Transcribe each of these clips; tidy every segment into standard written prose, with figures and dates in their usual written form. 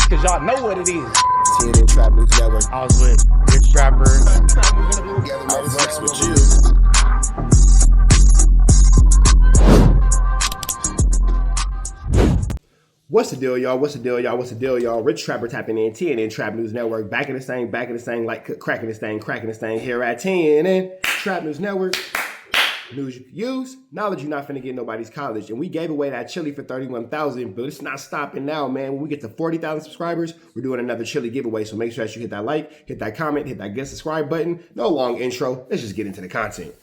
cause y'all know what it is. TNN Trap News Network. I was with Rich Trapper. I flex with you. What's the deal, y'all? What's the deal, y'all? What's the deal, y'all? Rich Trapper tapping in, TNN Trap News Network. Back in this thing, like cracking this thing here at TNN Trap News Network. News you can use, knowledge you're not finna get nobody's college. And we gave away that chili for $31,000, but it's not stopping now, man. When we get to 40,000 subscribers, we're doing another chili giveaway. So make sure that you hit that like, hit that comment, hit that get subscribe button. No long intro. Let's just get into the content.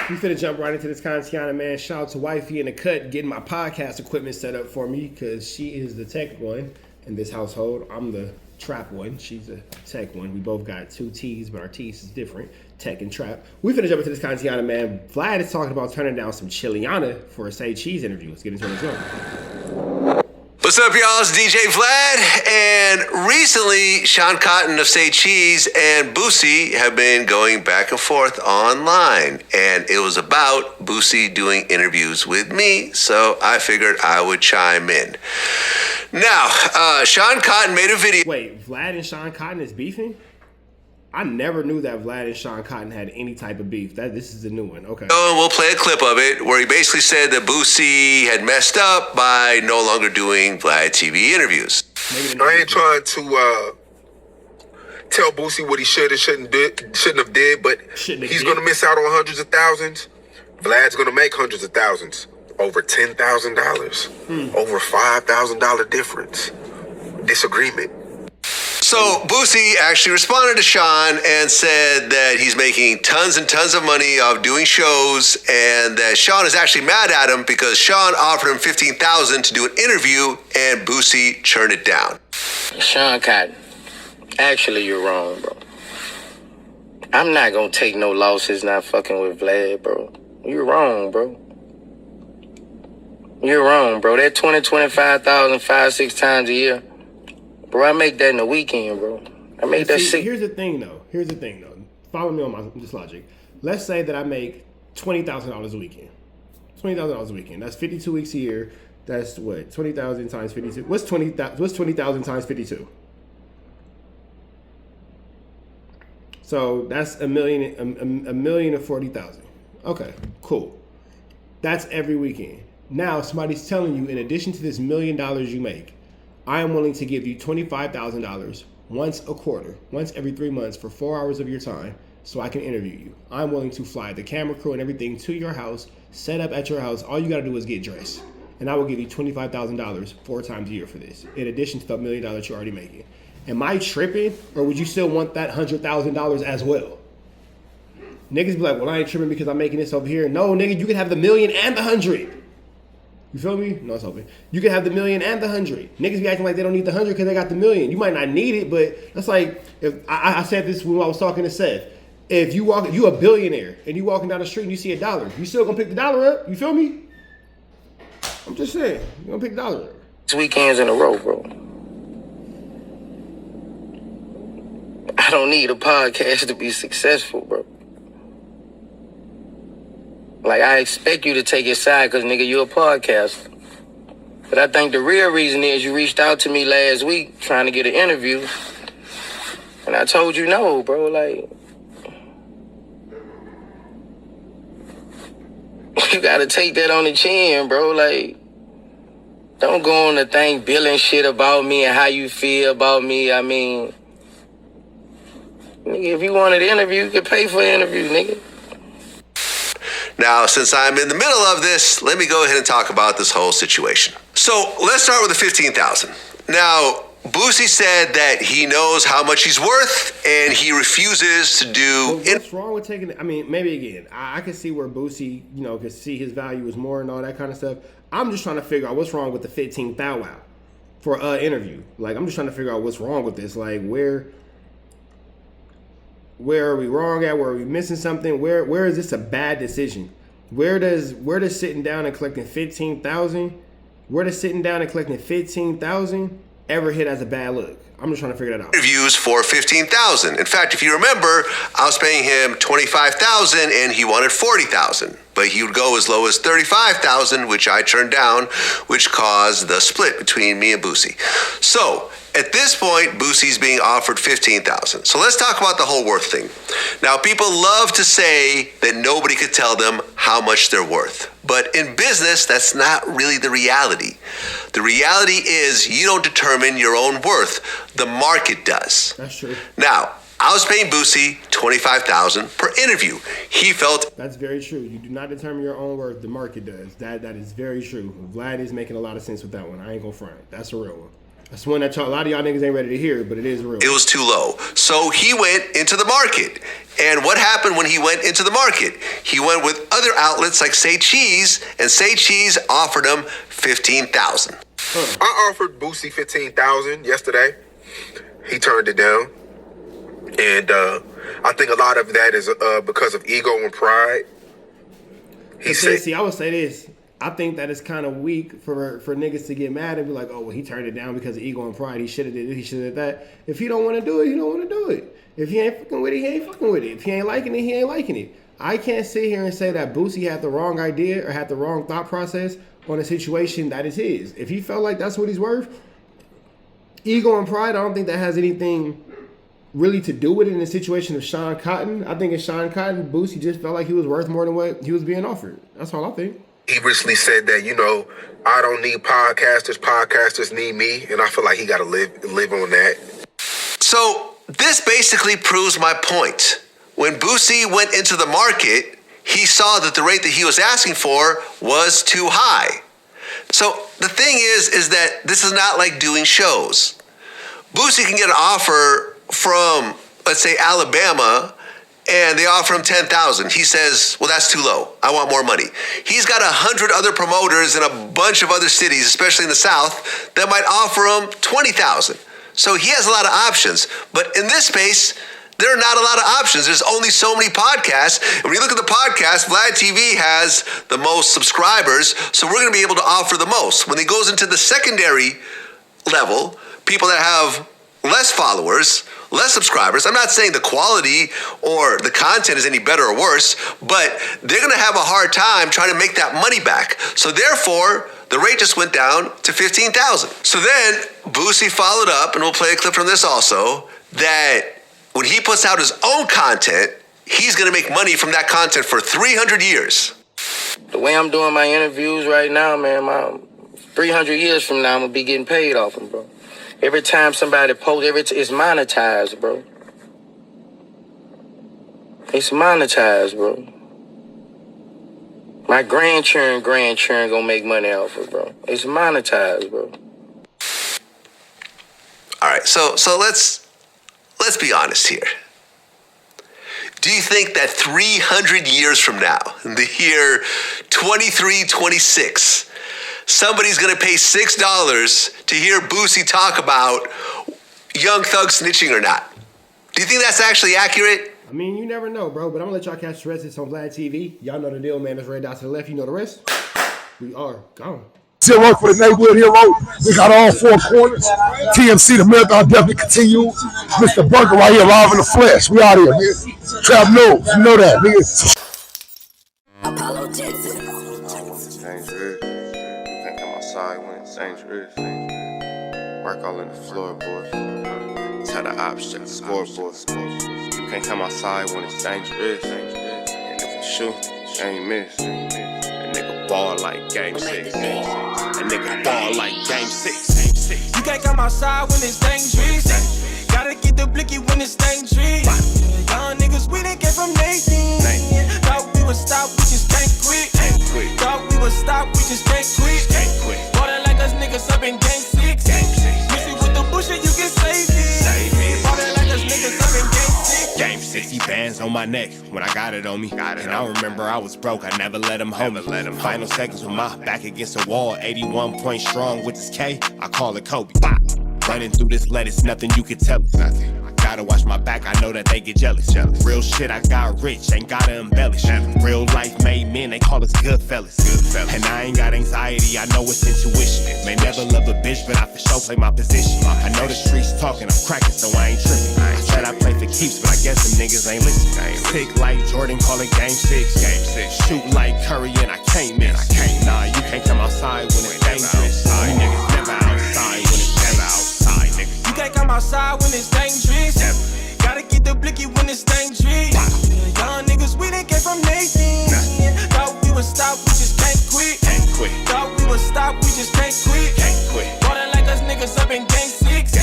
We finna jump right into this content, man. Shout out to Wifey in the cut getting my podcast equipment set up for me because she is the tech one in this household. I'm the trap one. She's a tech one. We both got two T's, but our T's is different. Tech and trap. We finna jump into this content, man. Vlad is talking about turning down some Chiliana for a Say Cheese interview. Let's get into it. What's up, y'all? It's DJ Vlad, and recently, Shawn of Say Cheese and Boosie have been going back and forth online, and it was about Boosie doing interviews with me, so I figured I would chime in. Now, Shawn made a video. Wait, Vlad and Shawn is beefing? I never knew that Vlad and Shawn had any type of beef. This is a new one. Okay. Oh, and we'll play a clip of it where he basically said that Boosie had messed up by no longer doing VladTV interviews. I ain't trying to tell Boosie what he should and shouldn't have did, but he's going to miss out on hundreds of thousands. Vlad's going to make hundreds of thousands. Over $10,000. Over $5,000 difference. Disagreement. So Boosie actually responded to Shawn and said that he's making tons and tons of money off doing shows, and that Shawn is actually mad at him because Shawn offered him $15,000 to do an interview, and Boosie turned it down. Shawn Cotton, actually you're wrong, bro. I'm not gonna take no losses not fucking with Vlad, bro. You're wrong, bro. You're wrong, bro. That 25,000 5-6 times a year. Bro, I make that in a weekend, bro. I make that shit. Here's the thing, though. Follow me on this logic. Let's say that I make $20,000 a weekend. $20,000 a weekend. That's 52 weeks a year. That's what? 20,000 times 52. What's 20,000 times 52? So that's a million and 40,000. Okay, cool. That's every weekend. Now somebody's telling you, in addition to this $1 million you make, I am willing to give you $25,000 once a quarter, once every 3 months for 4 hours of your time so I can interview you. I'm willing to fly the camera crew and everything to your house, set up at your house. All you got to do is get dressed. And I will give you $25,000 4 times a year for this, in addition to the $1 million you're already making. Am I tripping, or would you still want that $100,000 as well? Niggas be like, well, I ain't tripping because I'm making this over here. No, nigga, you can have the $1 million and the 100. You feel me? No, it's open. You can have the $1 million and the 100. Niggas be acting like they don't need the 100 because they got the $1 million. You might not need it, but that's like, if I said this when I was talking to Seth. If you a billionaire and you walking down the street and you see $1, you still gonna pick the dollar up? You feel me? I'm just saying, you gonna pick the dollar up. 6 weekends in a row, bro. I don't need a podcast to be successful, bro. Like, I expect you to take his side because, nigga, you're a podcaster. But I think the real reason is you reached out to me last week trying to get an interview. And I told you no, bro. Like, you got to take that on the chin, bro. Like, don't go on the thing billing shit about me and how you feel about me. I mean, nigga, if you wanted an interview, you could pay for an interview, nigga. Now, since I'm in the middle of this, let me go ahead and talk about this whole situation. So let's start with the $15,000. Now, Boosie said that he knows how much he's worth and he refuses to do. What's wrong with taking? I mean, maybe again, I can see where Boosie, could see his value is more and all that kind of stuff. I'm just trying to figure out what's wrong with the 15,000 for an interview. Like, I'm just trying to figure out what's wrong with this. Like, where are we wrong at? Where are we missing something? Where is this a bad decision? Where does sitting down and collecting $15,000? Where does sitting down and collecting $15,000 ever hit as a bad look? I'm just trying to figure that out. Interviews for $15,000. In fact, if you remember, I was paying him $25,000 and he wanted $40,000. But he would go as low as $35,000, which I turned down, which caused the split between me and Boosie. So at this point, Boosie's being offered $15,000. So let's talk about the whole worth thing. Now, people love to say that nobody could tell them how much they're worth. But in business, that's not really the reality. The reality is you don't determine your own worth. The market does. That's true. Now, I was paying Boosie $25,000 per interview. He felt... That's very true. You do not determine your own worth. The market does. That is very true. Vlad is making a lot of sense with that one. I ain't gonna front. That's a real one. That's one that a lot of y'all niggas ain't ready to hear, but it is real. It was too low. So he went into the market. And what happened when he went into the market? He went with other outlets like Say Cheese, and Say Cheese offered him $15,000. I offered Boosie $15,000 yesterday. He turned it down. And I think a lot of that is because of ego and pride. He said, see, I would say this. I think that it's kind of weak for niggas to get mad and be like, oh, well, he turned it down because of ego and pride. He should have did it. He should have did that. If he don't want to do it, he don't want to do it. If he ain't fucking with it, he ain't fucking with it. If he ain't liking it, he ain't liking it. I can't sit here and say that Boosie had the wrong idea or had the wrong thought process on a situation that is his. If he felt like that's what he's worth, ego and pride, I don't think that has anything really to do with it in the situation of Shawn Cotton. I think in Shawn Cotton, Boosie just felt like he was worth more than what he was being offered. That's all I think. He recently said that, I don't need podcasters. Podcasters need me. And I feel like he got to live on that. So this basically proves my point. When Boosie went into the market, he saw that the rate that he was asking for was too high. So the thing is that this is not like doing shows. Boosie can get an offer from, let's say, Alabama, and they offer him $10,000. He says, well, that's too low. I want more money. He's got 100 other promoters in a bunch of other cities, especially in the South, that might offer him $20,000. So he has a lot of options. But in this space, there are not a lot of options. There's only so many podcasts. And when you look at the podcast, VladTV has the most subscribers, so we're going to be able to offer the most. When it goes into the secondary level, people that have less followers, less subscribers. I'm not saying the quality or the content is any better or worse, but they're going to have a hard time trying to make that money back. So therefore, the rate just went down to $15,000. So then Boosie followed up, and we'll play a clip from this also, that when he puts out his own content, he's going to make money from that content for 300 years. The way I'm doing my interviews right now, man, 300 years from now, I'm going to be getting paid off them, bro. Every time somebody posts, it's monetized, bro. It's monetized, bro. My grandchildren gonna make money off it, bro. It's monetized, bro. All right, so let's be honest here. Do you think that 300 years from now, in the year 2326, somebody's going to pay $6 to hear Boosie talk about Young Thug snitching or not? Do you think that's actually accurate? I mean, you never know, bro, but I'm going to let y'all catch the rest of this on VladTV. Y'all know the deal, man. There's red dots to the left. You know the rest. We are gone. Still work for the neighborhood hero. We got all four corners. TMC, the marathon definitely continues. Mr. Burger right here, live in the flesh. We out here, nigga. Trap knows. You know that, nigga. Work all in the floorboard. Tell the ops check the scoreboard. You can't come outside when it's dangerous. And if you shoot, you ain't miss. That nigga ball like game 6. That nigga ball like game 6. You can't come outside when it's dangerous. Gotta get the blicky when it's dangerous. Young niggas, we didn't get from Nathan. Thought we would stop, we just can't quit. Thought we would stop, we just can't quit. Water like us niggas up in game 6. Missy with the bullshit, you can save it. Water like us niggas up in game 6. Game 60 bands on my neck when I got it on me. And I remember I was broke, I never let him hold me. Final seconds with my back against the wall, 81 point strong with this K, I call it Kobe. Running through this lettuce, nothing you can tell it. gotta watch my back, I know that they get jealous. Real shit, I got rich, ain't gotta embellish. Real life made men, they call us good fellas. And I ain't got anxiety, I know it's intuition. May never love a bitch, but I for sure play my position. I know the streets talking, I'm cracking, so I ain't tripping. I said I play for keeps, but I guess them niggas ain't listening. Sick like Jordan, call it game 6. Shoot like Curry and I can't miss. Nah, you can't come outside when it's dangerous. You niggas never outside when it's never outside, nigga. You can't come outside when it's dangerous. Gotta get the blicky when it's dangerous. Young niggas, we done came from Nathan. Thought we would stop, we just can't quit. Thought we would stop, we just can't quit. Ballin' like us niggas up in game 6.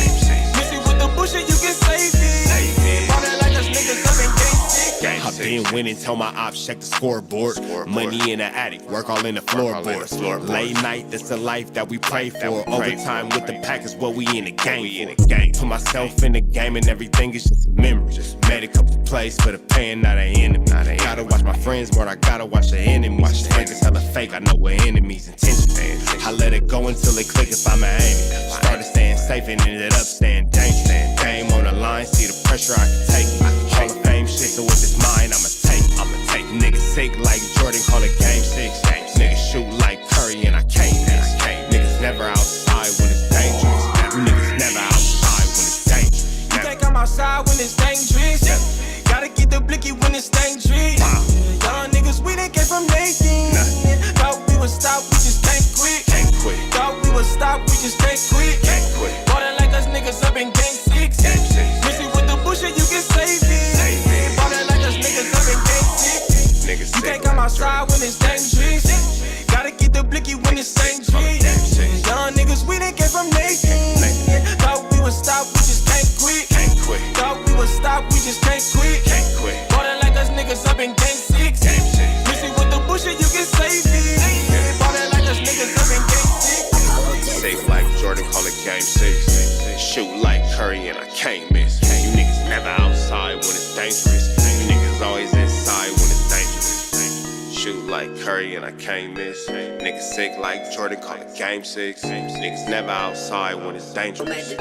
Missy with the bullshit, you can save it. Ballin' like us niggas up in game 6. I've been winning, tell my ops check the scoreboard. Money in the attic, work all in the floorboards. Late night, that's the life that we pray for. Overtime with the pack is what we in the game for. Put myself in the game and everything is just a memory. Made a couple plays for the pain, not an enemy. Gotta watch my friends more, I gotta watch the enemies. Friends is hella fake, I know we're enemies' intentions. I let it go until it click if I'm an aiming. Started staying safe and ended up staying dangerous. Game on the line, see the pressure I can take. Hall of Fame shit, so with this mind, I'ma take. Niggas sick like Jordan, call it game 6. Niggas shoot like Curry and I can't miss. Niggas never outside when it's dangerous. You niggas never outside when it's dangerous. You can't come outside when it's dangerous. Gotta get the blicky when it's dangerous. Young niggas, we done came from Nathan. Thought we would stop, we just can't quit. Thought we would stop, we just can't quit. Ballin' like us niggas up in game 6. Missy with the bullshit, you can save it. Ballin' like us niggas up in game 6. You can't come outside when it's dangerous. Gotta get the blicky when it's dangerous. Young niggas, we done came from Nathan. Thought we would stop, we just can't quit. Thought we would stop, we just can't quit. Ballin' like us niggas up in game 6. Missy with the bullshit, you can save it. Ballin' like us niggas up in game 6. Safe like Jordan, call it game 6. Shoot like Curry and I can't miss. You niggas never outside when it's dangerous. You niggas always inside when it's dangerous. Shoot like Curry and I can't miss. Niggas sick like Jordan, call it game 6. Niggas never outside when it's dangerous.